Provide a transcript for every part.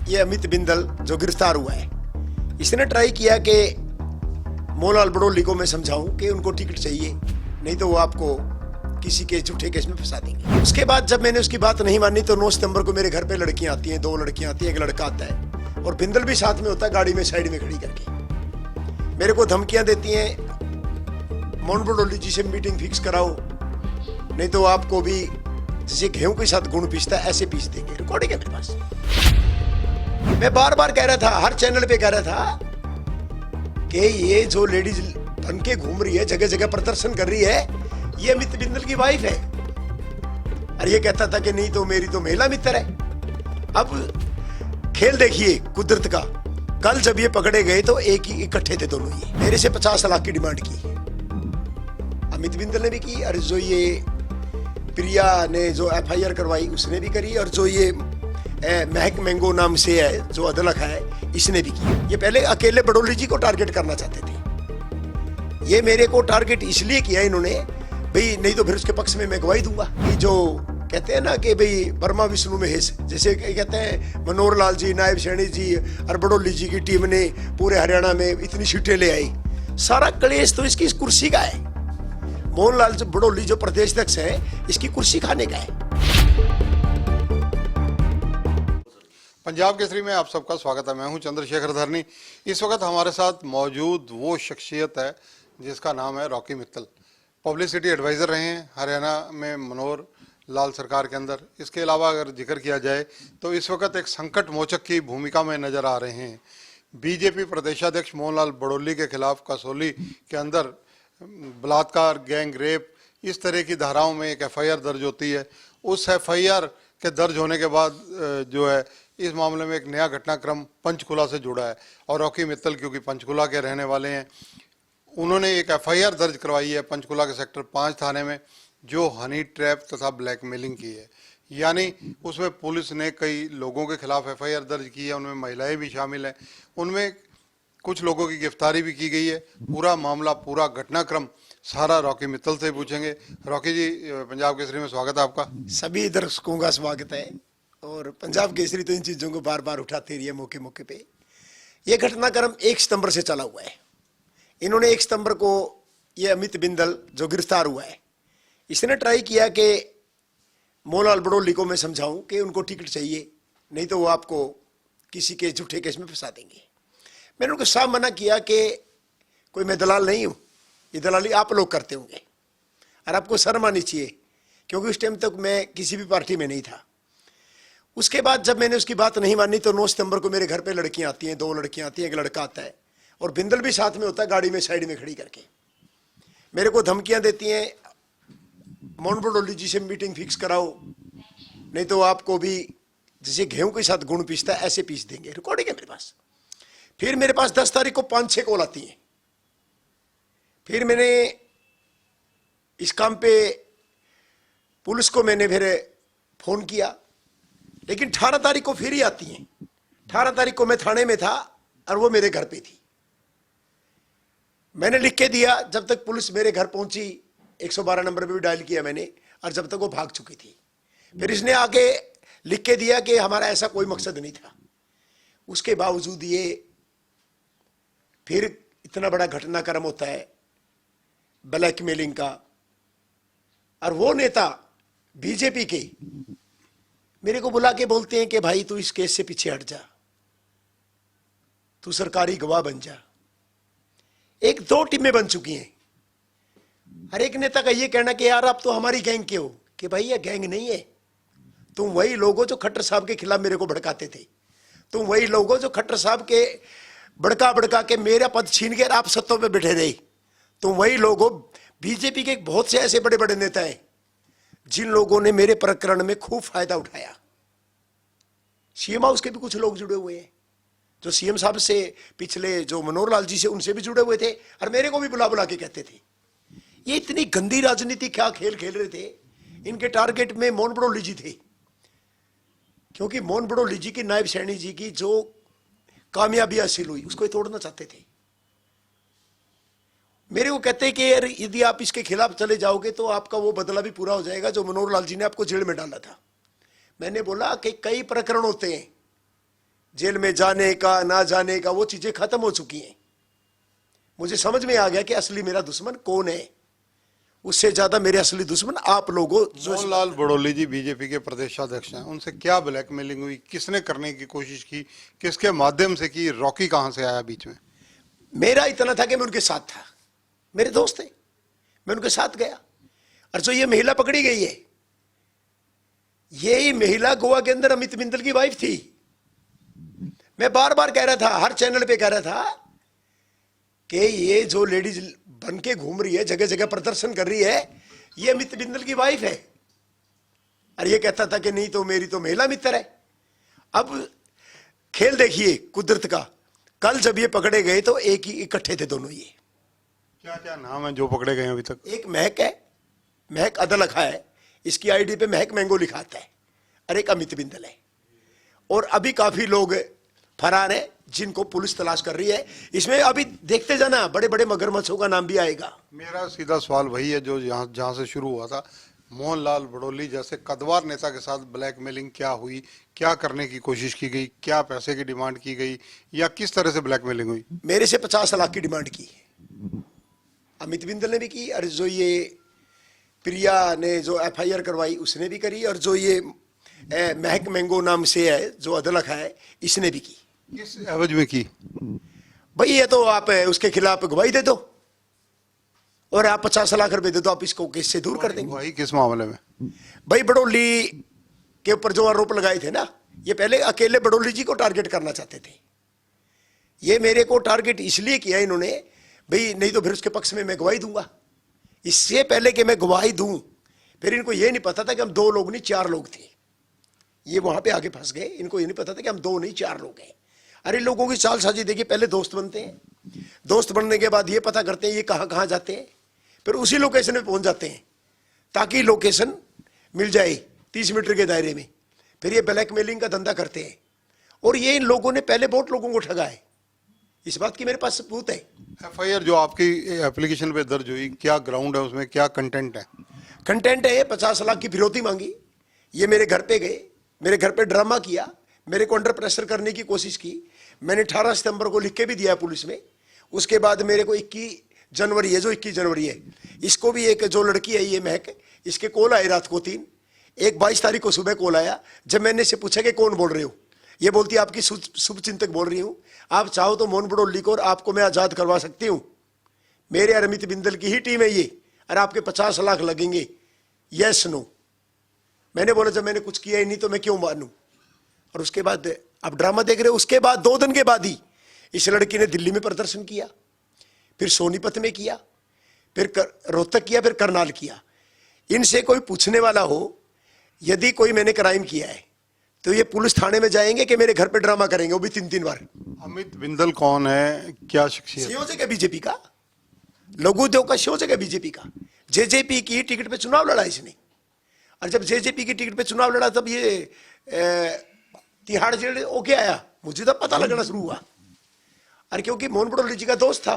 ये अमित बिंदल जो गिरफ्तार हुआ है, इसने ट्राई किया कि मोहनलाल बड़ौली को मैं समझाऊं कि उनको टिकट चाहिए, नहीं तो वो आपको किसी के झूठे केस में फंसा देंगे। उसके बाद जब मैंने उसकी बात नहीं मानी तो 9 सितंबर को मेरे घर पे लड़कियां आती हैं, 2 लड़कियां आती हैं, एक लड़का आता है और बिंदल भी साथ में होता है, गाड़ी में साइड में खड़ी करके मेरे को धमकियां देती हैं, मोहन बड़ौली जी से मीटिंग फिक्स कराओ, नहीं तो आपको भी जैसे गेहूं के साथ गुण पीसता है ऐसे पीस देंगे। रिकॉर्डिंग है मेरे पास। मैं बार बार कह रहा था, हर चैनल पे कह रहा था कि ये जो लेडीज बन के घूम रही है, जगह जगह प्रदर्शन कर रही है, ये अमित बिंदल की वाइफ है। और ये कहता था कि नहीं तो मेरी तो महिला मित्र है। अब खेल देखिए कुदरत का, कल जब ये पकड़े गए तो एक ही इकट्ठे थे दोनों। ये मेरे से 50 लाख की डिमांड की, अमित बिंदल ने भी की, और जो ये प्रिया ने जो FIR करवाई उसने भी करी, और जो ये महक मैंगो नाम से है जो अदलक है, इसने भी की। ये पहले अकेले बड़ौली जी को टारगेट करना चाहते थे। ये मेरे को टारगेट इसलिए किया इन्होंने, भाई नहीं तो फिर उसके पक्ष में मैं गवाही दूंगा। ये जो कहते हैं ना कि भाई ब्रह्मा विष्णु महेश, जैसे कहते हैं मनोहर लाल जी, नायब सैनी जी और बड़ौली जी की टीम ने पूरे हरियाणा में इतनी सीटें ले आई, सारा क्लेश तो इसकी इस कुर्सी का है। मोहनलाल बड़ौली जो प्रदेश अध्यक्ष है, इसकी कुर्सी खाने का है। पंजाब केसरी में आप सबका स्वागत है। मैं हूं चंद्रशेखर धरनी। इस वक्त हमारे साथ मौजूद वो शख्सियत है जिसका नाम है रॉकी मित्तल। पब्लिसिटी एडवाइज़र रहे हैं हरियाणा में मनोहर लाल सरकार के अंदर। इसके अलावा अगर जिक्र किया जाए तो इस वक्त एक संकट मोचक की भूमिका में नज़र आ रहे हैं। बीजेपी प्रदेशाध्यक्ष मोहनलाल बड़ौली के खिलाफ कसौली के अंदर बलात्कार, गैंग रेप, इस तरह की धाराओं में एक FIR दर्ज होती है। उस FIR के दर्ज होने के बाद जो है इस मामले में एक नया घटनाक्रम पंचकुला से जुड़ा है। और रॉकी मित्तल क्योंकि पंचकुला के रहने वाले हैं, उन्होंने एक FIR दर्ज करवाई है पंचकुला के सेक्टर 5 थाने में, जो हनी ट्रैप तथा ब्लैकमेलिंग की है। यानी उसमें पुलिस ने कई लोगों के खिलाफ FIR दर्ज की है, उनमें महिलाएं भी शामिल हैं, उनमें कुछ लोगों की गिरफ्तारी भी की गई है। पूरा मामला, पूरा घटनाक्रम सारा रॉकी मित्तल से पूछेंगे। रॉकी जी, पंजाब केसरी में स्वागत है आपका। सभी दर्शकों का स्वागत है। और पंजाब केसरी तो इन चीजों को बार बार उठाते रही है मौके मौके पे। ये घटनाक्रम 1 सितंबर से चला हुआ है। इन्होंने 1 सितंबर को ये अमित बिंदल जो गिरफ्तार हुआ है, इसने ट्राई किया कि मोहनलाल बड़ौली को मैं समझाऊं कि उनको टिकट चाहिए, नहीं तो वो आपको किसी के झूठे केस में फंसा देंगे। मैंने उनको साफ मना किया कि कोई मैं दलाल नहीं हूँ, ये दलाली आप लोग करते होंगे और आपको शर्म आनी चाहिए, क्योंकि उस टाइम तक मैं किसी भी पार्टी में नहीं था। उसके बाद जब मैंने उसकी बात नहीं मानी तो 9 सितंबर को मेरे घर पे लड़कियां आती हैं, 2 लड़कियां आती हैं, एक लड़का आता है और बिंदल भी साथ में होता है, गाड़ी में साइड में खड़ी करके मेरे को धमकियां देती हैं, मोहन बड़ौली जी से मीटिंग फिक्स कराओ, नहीं तो आपको भी जैसे गेहूं के साथ गुण पीसता है ऐसे पीस देंगे। रिकॉर्डिंग है मेरे पास। फिर मेरे पास 10 तारीख को 5-6 कॉल आती हैं। फिर मैंने इस काम पे पुलिस को मैंने फिर फोन किया, लेकिन 18 तारीख को फिर ही आती हैं। 18 तारीख को मैं थाने में था और वो मेरे घर पे थी। मैंने लिख के दिया, जब तक पुलिस मेरे घर पहुंची 112 नंबर पे भी डायल किया मैंने, और जब तक वो भाग चुकी थी। फिर इसने आगे लिख के दिया कि हमारा ऐसा कोई मकसद नहीं था। उसके बावजूद ये फिर इतना बड़ा घटनाक्रम होता है ब्लैकमेलिंग का, और वो नेता बीजेपी के मेरे को बुला के बोलते हैं कि भाई तू इस केस से पीछे हट जा, तू सरकारी गवाह बन जा। 1-2 टीमें बन चुकी हैं। हर एक नेता का ये कहना कि यार आप तो हमारी गैंग के हो, कि भाई ये गैंग नहीं है। तुम वही लोग हो जो खट्टर साहब के खिलाफ मेरे को भड़काते थे। तुम वही लोग हो जो खट्टर साहब के भड़का के मेरा पद छीन के आप सत्तों पे बैठे रहे। तुम वही लोग हो। बीजेपी के बहुत से ऐसे बड़े बड़े नेता हैं जिन लोगों ने मेरे प्रकरण में खूब फायदा उठाया। सीएम हाउस के भी कुछ लोग जुड़े हुए हैं, जो सीएम साहब से पिछले जो मनोहर लाल जी से उनसे भी जुड़े हुए थे, और मेरे को भी बुला बुला के कहते थे। ये इतनी गंदी राजनीति क्या खेल खेल रहे थे। इनके टारगेट में मोहन बड़ौली जी थे, क्योंकि मोहन बड़ौली जी की, नायब सैनी जी की जो कामयाबी हासिल हुई उसको तोड़ना चाहते थे। मेरे को कहते हैं कि यार यदि आप इसके खिलाफ चले जाओगे तो आपका वो बदला भी पूरा हो जाएगा जो मनोहर लाल जी ने आपको जेल में डाला था। मैंने बोला कि कई प्रकरण होते हैं जेल में जाने का ना जाने का वो चीजें खत्म हो चुकी हैं। मुझे समझ में आ गया कि असली मेरा दुश्मन कौन है। उससे ज्यादा मेरे असली दुश्मन आप लोगों मोहनलाल बड़ोली जी बीजेपी के प्रदेशाध्यक्ष हैं, उनसे क्या ब्लैकमेलिंग हुई, किसने करने की कोशिश की, किसके माध्यम से की, रॉकी कहां से आया बीच में? मेरा इतना था कि मैं उनके साथ था, मेरे दोस्त थे, मैं उनके साथ गया। और जो ये महिला पकड़ी गई है, यही महिला गोवा के अंदर अमित बिंदल की वाइफ थी। मैं बार बार कह रहा था, हर चैनल पे कह रहा था कि ये जो लेडीज बन के घूम रही है, जगह जगह प्रदर्शन कर रही है, ये अमित बिंदल की वाइफ है। और ये कहता था कि नहीं तो मेरी तो महिला मित्र है। अब खेल देखिए कुदरत का, कल जब ये पकड़े गए तो एक ही इकट्ठे थे दोनों। ये क्या क्या नाम है जो पकड़े गए हैं अभी तक? एक महक है, महक अदल लिखा है, इसकी आईडी पे महक मैंगो लिखा आता है, और एक अमित बिंदल है। और अभी काफी लोग फरार हैं जिनको पुलिस तलाश कर रही है। इसमें अभी देखते जाना, बड़े बड़े मगरमच्छों का नाम भी आएगा। मेरा सीधा सवाल वही है जो जहां से शुरू हुआ था, मोहनलाल बड़ोली जैसे कद्दावर नेता के साथ ब्लैकमेलिंग क्या हुई, क्या करने की कोशिश की गई, क्या पैसे की डिमांड की गई, या किस तरह से ब्लैकमेलिंग हुई? मेरे से 50 लाख की डिमांड की, अमित बिंदल ने भी की, और जो ये प्रिया ने जो FIR करवाई उसने भी करी, और जो ये महक मैंगो नाम से है जो अदलख है, इसने भी की। किस एवज में की? भाई ये तो आप उसके खिलाफ गवाही दे दो और आप 50 लाख रुपए दे दो, आप इसको केस से दूर कर देंगे। वही किस मामले में? भाई बड़ोली के ऊपर जो आरोप लगाए थे ना, ये पहले अकेले बड़ोली जी को टारगेट करना चाहते थे। ये मेरे को टारगेट इसलिए किया इन्होंने, भाई नहीं तो फिर उसके पक्ष में मैं गवाही दूंगा। इससे पहले कि मैं गवाही दूं, फिर इनको ये नहीं पता था कि हम 2 लोग नहीं 4 लोग थे। ये वहां पे आगे फंस गए, इनको ये नहीं पता था कि हम 2 नहीं 4 लोग हैं। अरे लोगों की चाल साजी देखिए, पहले दोस्त बनते हैं, दोस्त बनने के बाद ये पता करते हैं ये कहां कहां जाते हैं, फिर उसी लोकेशन में पहुंच जाते हैं ताकि लोकेशन मिल जाए 30 मीटर के दायरे में। फिर ये ब्लैकमेलिंग का धंधा करते हैं, और ये इन लोगों ने पहले बहुत लोगों को ठगा है। इस बात की मेरे पास सबूत है। FIR जो आपकी एप्लीकेशन पे दर्ज हुई, क्या ग्राउंड है उसमें, क्या कंटेंट है? कंटेंट है 50 लाख की फिरौती मांगी। ये मेरे घर पे गए, मेरे घर पे ड्रामा किया, मेरे को अंडर प्रेशर करने की कोशिश की। मैंने 18 सितंबर को लिख के भी दिया पुलिस में। उसके बाद मेरे को 21 जनवरी है, जो 21 जनवरी है, इसको भी एक जो लड़की है ये महक, इसके कॉल आए रात को 3। एक 22 तारीख को सुबह कॉल आया। जब मैंने इससे पूछा कि कौन बोल रहे हो, ये बोलती है आपकी शुभ चिंतक बोल रही हूँ, आप चाहो तो मोहन बड़ोली को और आपको मैं आजाद करवा सकती हूँ। मेरे और अमित बिंदल की ही टीम है ये, और आपके 50 लाख लगेंगे, यस नो। मैंने बोला जब मैंने कुछ किया ही नहीं तो मैं क्यों मानूं। और उसके बाद आप ड्रामा देख रहे हो। उसके बाद 2 दिन के बाद ही इस लड़की ने दिल्ली में प्रदर्शन किया, फिर सोनीपत में किया, फिर रोहतक किया, फिर करनाल किया। इनसे कोई पूछने वाला हो यदि कोई मैंने क्राइम किया है तो ये पुलिस थाने में जाएंगे कि मेरे घर पे ड्रामा करेंगे, वो भी 3-3 बार। अमित बिंदल कौन है, क्या शख्सियत? संयोजक है बीजेपी का, लघु उद्योग का संयोजक है बीजेपी का। जेजेपी की टिकट पे चुनाव लड़ा इसने, और जब जेजेपी की टिकट पे चुनाव लड़ा तब ये तिहाड़ जेल होके आया। मुझे तब पता लगना शुरू हुआ, और क्योंकि मोहन बड़ोली जी का दोस्त था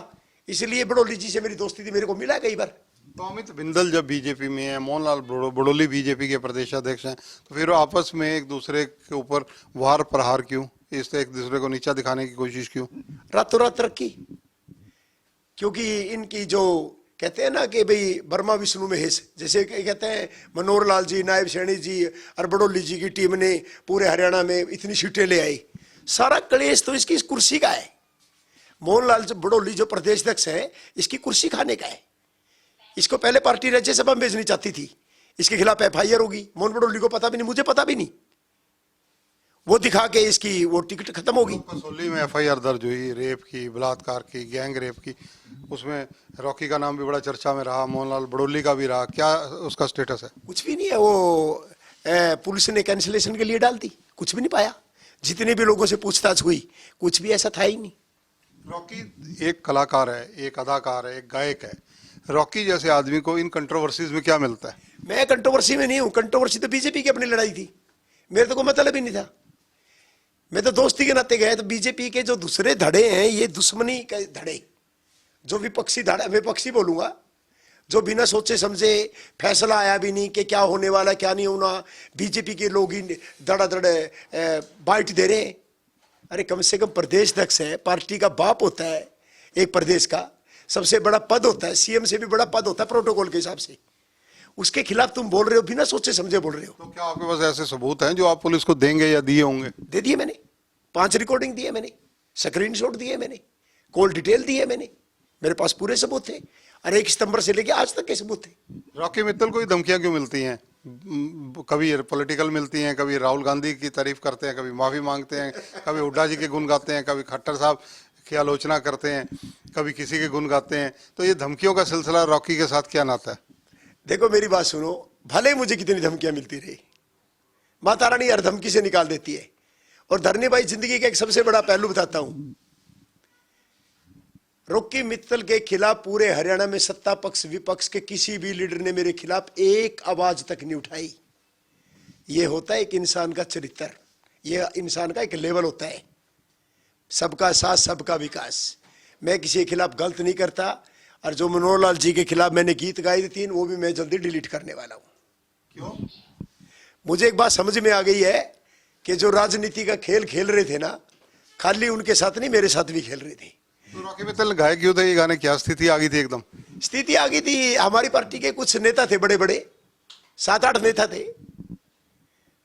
इसलिए बड़ोली जी से मेरी दोस्ती थी, मेरे को मिला कई बार। तो अमित बिंदल जब बीजेपी में है, मोहनलाल बड़ोली बीजेपी के प्रदेशाध्यक्ष हैं, तो फिर आपस में एक दूसरे के ऊपर वार प्रहार क्यों, इससे एक दूसरे को नीचा दिखाने की कोशिश क्यों? रातों रात तरक्की, क्योंकि इनकी जो कहते हैं ना कि भाई ब्रह्मा विष्णु महेश, जैसे कहते हैं मनोहर लाल जी, नायब सैनी जी और बड़ोली जी की टीम ने पूरे हरियाणा में इतनी सीटें ले आई। सारा क्लेश तो इसकी इस कुर्सी का है। मोहनलाल बड़ोली जो प्रदेश अध्यक्ष है, इसकी कुर्सी खाने का है। इसको पहले पार्टी राज्यसभा में भेजनी चाहती थी, इसके खिलाफ FIR होगी। मोहन बड़ोली को पता भी नहीं, मुझे पता भी नहीं, वो दिखा के इसकी वो टिकट खत्म होगी। कसौली में FIR दर्ज हुई, रेप की, बलात्कार की, गैंग रेप की, उसमें रॉकी का नाम भी बड़ा चर्चा में रहा, मोहनलाल बड़ोली का भी रहा, क्या उसका स्टेटस है? कुछ भी नहीं है। वो पुलिस ने कैंसिलेशन के लिए डाल दी, कुछ भी नहीं पाया। जितने भी लोगों से पूछताछ हुई कुछ भी ऐसा था ही नहीं। रॉकी एक कलाकार है, एक अदाकार है, एक गायक है। रॉकी जैसे आदमी को इन कंट्रोवर्सीज में क्या मिलता है? मैं कंट्रोवर्सी में नहीं हूं, कंट्रोवर्सी तो बीजेपी की अपनी लड़ाई थी, मेरे तो कोई मतलब ही नहीं था। मैं तो दोस्ती के नाते गया। तो बीजेपी के जो दूसरे धड़े हैं ये दुश्मनी के धड़े, जो विपक्षी धड़ा, विपक्षी बोलूंगा, जो बिना सोचे समझे फैसला आया भी नहीं कि क्या होने वाला क्या नहीं होना, बीजेपी के लोग ही धड़ाधड़ बाइट दे रहे हैं। अरे कम से कम प्रदेश अध्यक्ष है, पार्टी का बाप होता है, एक प्रदेश का सबसे बड़ा पद होता है, सीएम से भी बड़ा पद होता है प्रोटोकॉल के हिसाब से। उसके खिलाफ तुम बोल रहे हो, बिना सोचे समझे बोल रहे हो। तो क्या आपके पास ऐसे सबूत हैं जो आप पुलिस को देंगे या दिए होंगे? दे दिए मैंने, 5 रिकॉर्डिंग दी है मैंने, स्क्रीनशॉट दिए मैंने, कॉल डिटेल दी है मैंने, मेरे पास पूरे सबूत थे। अरे 1 सितंबर से लेके आज तक के सबूत थे। रॉकी मित्तल को ही धमकियां क्यों मिलती हैं? कभी पॉलिटिकल मिलती हैं, कभी राहुल गांधी की तारीफ करते हैं, कभी माफी मांगते हैं, कभी हुड्डा जी के गुण गाते हैं, कभी खट्टर साहब की आलोचना करते हैं, कभी किसी के गुण गाते हैं। तो ये धमकियों का सिलसिला रॉकी के साथ क्या नाता है? देखो मेरी बात सुनो, भले मुझे कितनी धमकियां मिलती रही, माता रानी हर धमकी से निकाल देती है। और धरनी भाई, जिंदगी का एक सबसे बड़ा पहलू बताता हूं, रॉकी मित्तल के खिलाफ पूरे हरियाणा में सत्ता पक्ष विपक्ष के किसी भी लीडर ने मेरे खिलाफ एक आवाज तक नहीं उठाई। यह होता है एक इंसान का चरित्र, यह इंसान का एक लेवल होता है, सबका साथ सबका विकास। मैं किसी के खिलाफ गलत नहीं करता। और जो मनोहर लाल जी के खिलाफ मैंने गीत गाए थे 3, वो भी मैं जल्दी डिलीट करने वाला हूं। क्यों? मुझे एक बात समझ में आ गई है कि जो राजनीति का खेल खेल रहे थे ना, खाली उनके साथ नहीं, मेरे साथ भी खेल रहे थे। तो रॉकी मित्तल गाए क्यों थे ये गाने? क्या स्थिति आ गई थी? एकदम स्थिति आ गई थी। हमारी पार्टी के कुछ नेता थे, बड़े बड़े 7-8 नेता थे,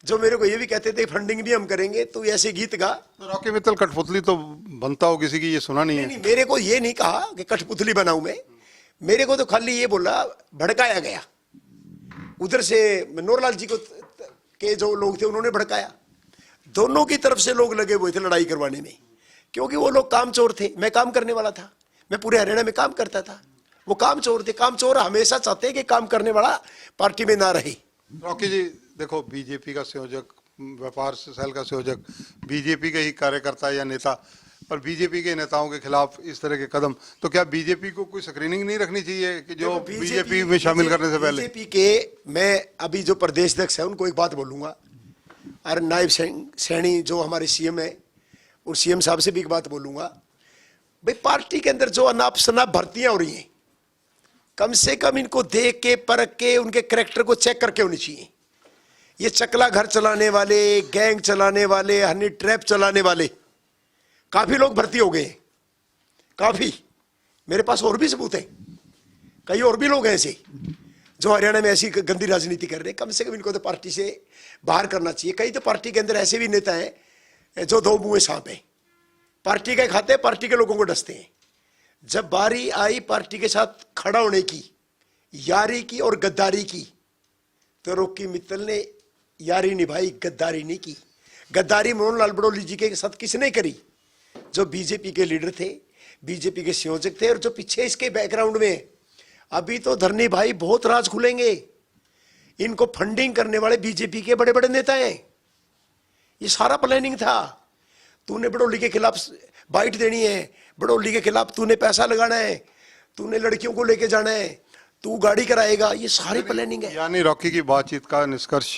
जो मेरे को ये भी कहते थे फंडिंग भी हम करेंगे, तो ऐसे गीत गा। तो रॉकी मित्तल कठपुतली तो बनता हो किसी की, ये सुना नहीं है? नहीं, मेरे को ये नहीं कहा कि कठपुतली बनाऊं मैं। मेरे को तो खाली ये बोला, भड़काया गया उधर से। मनोहर लाल जी को के जो लोग थे उन्होंने भड़काया। दोनों की तरफ से लोग लगे हुए थे लड़ाई करवाने में, क्योंकि वो लोग कामचोर थे, मैं काम करने वाला था। मैं पूरे हरियाणा में काम करता था, वो कामचोर थे। कामचोर हमेशा चाहते हैं कि काम करने वाला पार्टी में ना रहे। रॉकी जी देखो, बीजेपी का संयोजक, व्यापार सेल का संयोजक, बीजेपी के ही कार्यकर्ता या नेता, और बीजेपी के नेताओं के खिलाफ इस तरह के कदम, तो क्या बीजेपी को कोई स्क्रीनिंग नहीं रखनी चाहिए कि जो बीजेपी में शामिल करने से पहले? बीजेपी के, मैं अभी जो प्रदेश अध्यक्ष है उनको एक बात बोलूंगा, और नायब सैनी जो हमारे सीएम है, और सीएम साहब से भी एक बात बोलूंगा। भाई पार्टी के अंदर जो अनाप शनाप भर्तियां हो रही हैं, कम से कम इनको देख के परख के उनके कैरेक्टर को चेक करके होनी चाहिए। ये चकला घर चलाने वाले, गैंग चलाने वाले, हनी ट्रैप चलाने वाले काफी लोग भर्ती हो गए, काफी। मेरे पास और भी सबूत है, कई और भी लोग हैं ऐसे जो हरियाणा में ऐसी गंदी राजनीति कर रहे हैं। कम से कम इनको तो पार्टी से बाहर करना चाहिए। कई तो पार्टी के अंदर ऐसे भी नेता हैं जो 2 मुंहे सांप है, पार्टी का खाते हैं, पार्टी के लोगों को डसते हैं। जब बारी आई पार्टी के साथ खड़ा होने की, यारी की और गद्दारी की, तो रॉकी मित्तल ने यारी निभाई, गद्दारी नहीं की। गद्दारी मनोहर लाल बड़ौली जी के साथ किसने करी? जो बीजेपी के लीडर थे, बीजेपी के संयोजक थे, और जो पीछे इसके बैकग्राउंड में। अभी तो धरनी भाई बहुत राज खुलेंगे। इनको फंडिंग करने वाले बीजेपी के बड़े बड़े नेता हैं। ये सारा प्लानिंग था। तूने बड़ौली के खिलाफ बाइट देनी है, बड़ौली के खिलाफ तूने पैसा लगाना है, तूने लड़कियों को लेके जाना है, तू गाड़ी कराएगा, ये सारी प्लानिंग है। यानी रॉकी की बातचीत का निष्कर्ष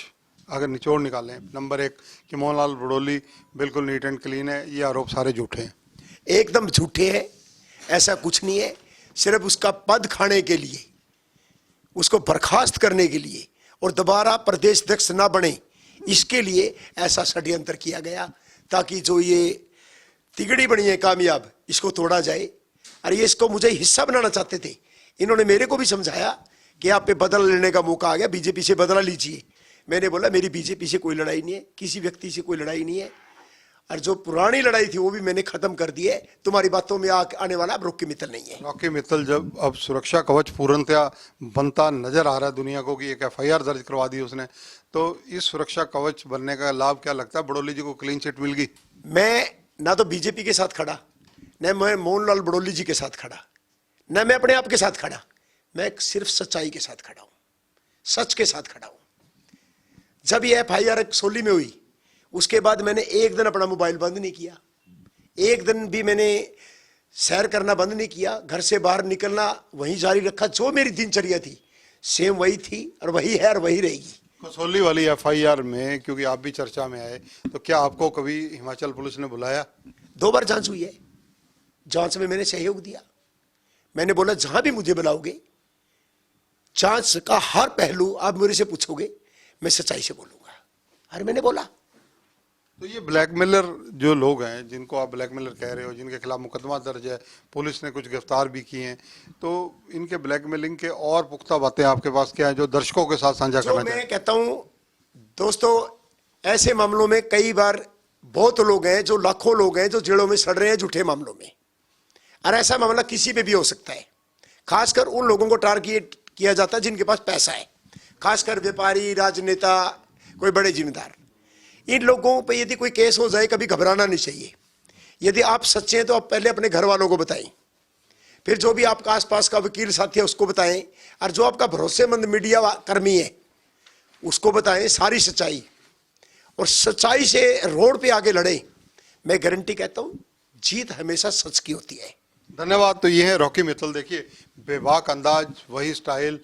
अगर निचोड़ निकालें, नंबर 1 कि मोहनलाल बड़ौली बिल्कुल नीट एंड क्लीन है, ये आरोप सारे झूठे हैं, एकदम झूठे हैं। ऐसा कुछ नहीं है। सिर्फ उसका पद खाने के लिए, उसको बर्खास्त करने के लिए और दोबारा प्रदेश अध्यक्ष ना बने, इसके लिए ऐसा षड्यंत्र किया गया, ताकि जो ये तिगड़ी बनी है कामयाब, इसको तोड़ा जाए। और ये इसको मुझे हिस्सा बनाना चाहते थे। इन्होंने मेरे को भी समझाया कि आप पे बदला लेने का मौका आ गया, बीजेपी से बदला लीजिए। मैंने बोला मेरी बीजेपी से कोई लड़ाई नहीं है, किसी व्यक्ति से कोई लड़ाई नहीं है, और जो पुरानी लड़ाई थी वो भी मैंने खत्म कर दी है। तुम्हारी बातों में आने वाला अब रॉकी मित्तल नहीं है। रॉकी मित्तल जब अब सुरक्षा कवच पूर्णतया बनता नजर आ रहा है दुनिया को कि एक FIR दर्ज करवा दी उसने, तो इस सुरक्षा कवच बनने का लाभ क्या लगता है? बड़ौली जी को क्लीन चिट मिल गई। मैं ना तो बीजेपी के साथ खड़ा, न मैं मोहनलाल बड़ौली जी के साथ खड़ा, न मैं अपने आप के साथ खड़ा। मैं सिर्फ सच्चाई के साथ खड़ा हूं, सच के साथ खड़ा हूं। जब ये FIR सोली में हुई, उसके बाद मैंने एक दिन अपना मोबाइल बंद नहीं किया, एक दिन भी मैंने सैर करना बंद नहीं किया, घर से बाहर निकलना वहीं जारी रखा। जो मेरी दिनचर्या थी सेम वही थी, और वही है और वही रहेगी। कसौली वाली FIR में, क्योंकि आप भी चर्चा में आए, तो क्या आपको कभी हिमाचल पुलिस ने बुलाया? 2 बार जांच हुई है, जांच में मैंने सहयोग दिया। मैंने बोला जहां भी मुझे बुलाओगे, जांच का हर पहलू आप मेरे से पूछोगे, मैं सच्चाई से बोलूंगा। और मैंने बोला, तो ये ब्लैकमेलर जो लोग हैं, जिनको आप ब्लैकमेलर कह रहे हो, जिनके खिलाफ मुकदमा दर्ज है, पुलिस ने कुछ गिरफ्तार भी किए हैं, तो इनके ब्लैकमेलिंग के और पुख्ता बातें आपके पास क्या है जो दर्शकों के साथ साझा जो करना मैं चाहें? कहता हूं दोस्तों, ऐसे मामलों में कई बार बहुत लोग हैं, जो लाखों लोग हैं जो जेलों में सड़ रहे हैं झूठे मामलों में, और ऐसा मामला किसी पे भी हो सकता है। खासकर उन लोगों को टारगेट किया जाता है जिनके पास पैसा है, खासकर व्यापारी, राजनेता, कोई बड़े जिम्मेदार। इन लोगों पे यदि कोई केस हो जाए, कभी घबराना नहीं चाहिए। यदि आप सच्चे हैं तो आप पहले अपने घर वालों को बताएं, फिर जो भी आपका आसपास का वकील साथी है उसको बताएं, और जो आपका भरोसेमंद मीडिया कर्मी है उसको बताएं सारी सच्चाई, और सच्चाई से रोड पे आगे लड़ें। मैं गारंटी कहता हूं जीत हमेशा सच की होती है। धन्यवाद। तो ये है रॉकी मित्तल। देखिए, बेबाक अंदाज, वही स्टाइल,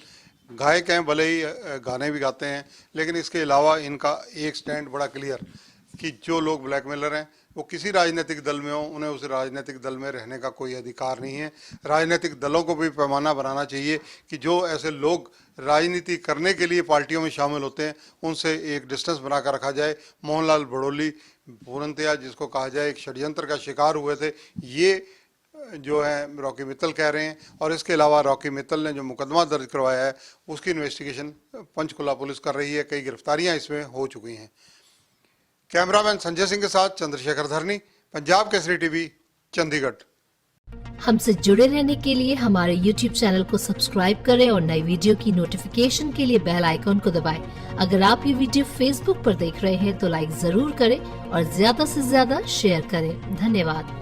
गायक हैं, भले ही गाने भी गाते हैं, लेकिन इसके अलावा इनका एक स्टैंड बड़ा क्लियर कि जो लोग ब्लैकमेलर हैं वो किसी राजनीतिक दल में हो, उन्हें उस राजनीतिक दल में रहने का कोई अधिकार नहीं है। राजनीतिक दलों को भी पैमाना बनाना चाहिए कि जो ऐसे लोग राजनीति करने के लिए पार्टियों में शामिल होते हैं उनसे एक डिस्टेंस बनाकर रखा जाए। मोहनलाल बड़ोली पूर्णतया जिसको कहा जाए एक षड्यंत्र का शिकार हुए थे, ये जो है रॉकी मित्तल कह रहे हैं। और इसके अलावा रॉकी मित्तल ने जो मुकदमा दर्ज करवाया है उसकी इन्वेस्टिगेशन पंचकुला पुलिस कर रही है, कई गिरफ्तारियां इसमें हो चुकी हैं। कैमरामैन संजय सिंह के साथ चंद्रशेखर धरनी, पंजाब केसरी टीवी, चंडीगढ़। हमसे जुड़े रहने के लिए हमारे YouTube चैनल को सब्सक्राइब करें और नई वीडियो की नोटिफिकेशन के लिए बेल आइकॉन को दबाएं। अगर आप ये वीडियो Facebook पर देख रहे हैं तो लाइक जरूर करें और ज्यादा से ज्यादा शेयर करें। धन्यवाद।